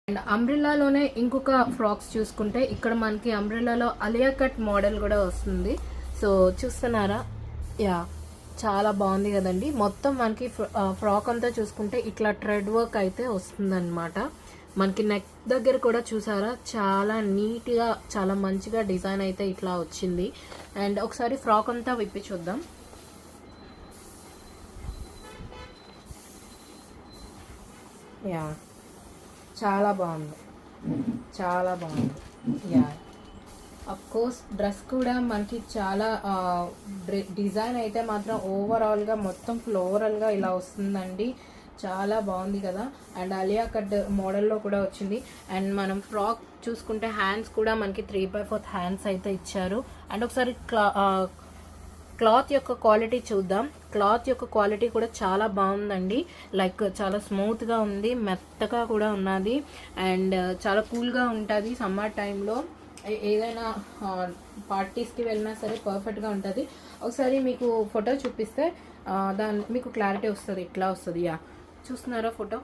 And అంబ్రెల్లాలోనే ఇంకొక frocks చూసుకుంటే ఇక్కడ మనకి అంబ్రెల్లాలో అలియా కట్ మోడల్ కూడా వస్తుంది. సో చూస్తున్నారా, యా చాలా బాగుంది కదండి. మొత్తం మనకి ఫ్రాక్ అంతా చూసుకుంటే ఇట్లా థ్రెడ్ వర్క్ అయితే వస్తుందన్నమాట. మనకి నెక్ దగ్గర కూడా చూసారా, చాలా నీట్గా చాలా మంచిగా డిజైన్ అయితే ఇట్లా వచ్చింది. అండ్ ఒకసారి ఫ్రాక్ అంతా విప్పి చూద్దాం. యా చాలా బాగుంది, చాలా బాగుంది. యా అఫ్ కోర్స్ డ్రెస్ కూడా మనకి చాలా డిజైన్ అయితే మాత్రం ఓవరాల్గా మొత్తం ఫ్లోరల్గా ఇలా వస్తుందండి. చాలా బాగుంది కదా. అండ్ అలియా కట్ మోడల్లో కూడా వచ్చింది. అండ్ మనం ఫ్రాక్ చూసుకుంటే హ్యాండ్స్ కూడా మనకి 3/4 హ్యాండ్స్ అయితే ఇచ్చారు. అండ్ ఒకసారి క్లాత్ యొక్క క్వాలిటీ చూద్దాం. క్లాత్ యొక్క క్వాలిటీ కూడా చాలా బాగుందండి. లైక్ చాలా స్మూత్గా ఉంది, మెత్తగా కూడా ఉన్నది. అండ్ చాలా కూల్గా ఉంటుంది సమ్మర్ టైంలో. ఏదైనా పార్టీస్కి వెళ్ళినా సరే పర్ఫెక్ట్గా ఉంటుంది. ఒకసారి మీకు ఫోటో చూపిస్తే దాని మీకు క్లారిటీ వస్తుంది. ఇట్లా వస్తుంది. యా చూస్తున్నారా ఫోటో,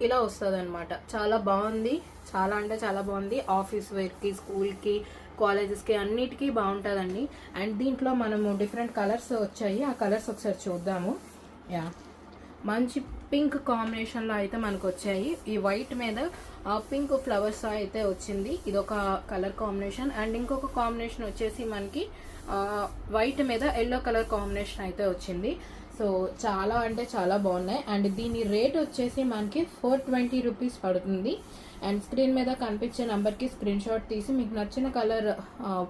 ఇలా వస్తుంది అనమాట. చాలా బాగుంది, చాలా అంటే చాలా బాగుంది. ఆఫీస్ వేర్కి, స్కూల్కి, కాలేజెస్కి అన్నిటికీ బాగుంటుందండి. అండ్ దీంట్లో మనము డిఫరెంట్ కలర్స్ వచ్చాయి. ఆ కలర్స్ ఒకసారి చూద్దాము. యా మంచి పింక్ కాంబినేషన్లో అయితే మనకు వచ్చాయి. ఈ వైట్ మీద పింక్ ఫ్లవర్స్ అయితే వచ్చింది. ఇది ఒక కలర్ కాంబినేషన్. అండ్ ఇంకొక కాంబినేషన్ వచ్చేసి మనకి వైట్ మీద ఎల్లో కలర్ కాంబినేషన్ అయితే వచ్చింది. సో చాలా అంటే చాలా బాగున్నాయి. అండ్ దీని రేట్ వచ్చేసి మనకి 420 రూపీస్ పడుతుంది. అండ్ స్క్రీన్ మీద కనిపించే నెంబర్కి స్క్రీన్ షాట్ తీసి మీకు నచ్చిన కలర్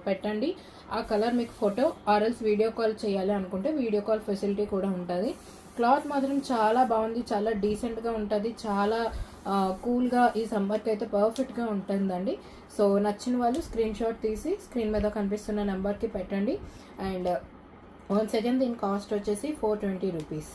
పెట్టండి. ఆ కలర్ మీకు ఫోటో ఆర్ఎల్స్ వీడియో కాల్ చేయాలి అనుకుంటే వీడియో కాల్ ఫెసిలిటీ కూడా ఉంటుంది. క్లాత్ మాత్రం చాలా బాగుంది, చాలా డీసెంట్గా ఉంటుంది, చాలా కూల్గా ఈ సమ్మర్కి అయితే పర్ఫెక్ట్గా ఉంటుందండి. సో నచ్చిన వాళ్ళు స్క్రీన్ షాట్ తీసి స్క్రీన్ మీద కనిపిస్తున్న నెంబర్కి పెట్టండి. అండ్ వన్స్ అగైన్ దీని కాస్ట్ వచ్చేసి 420 రూపీస్.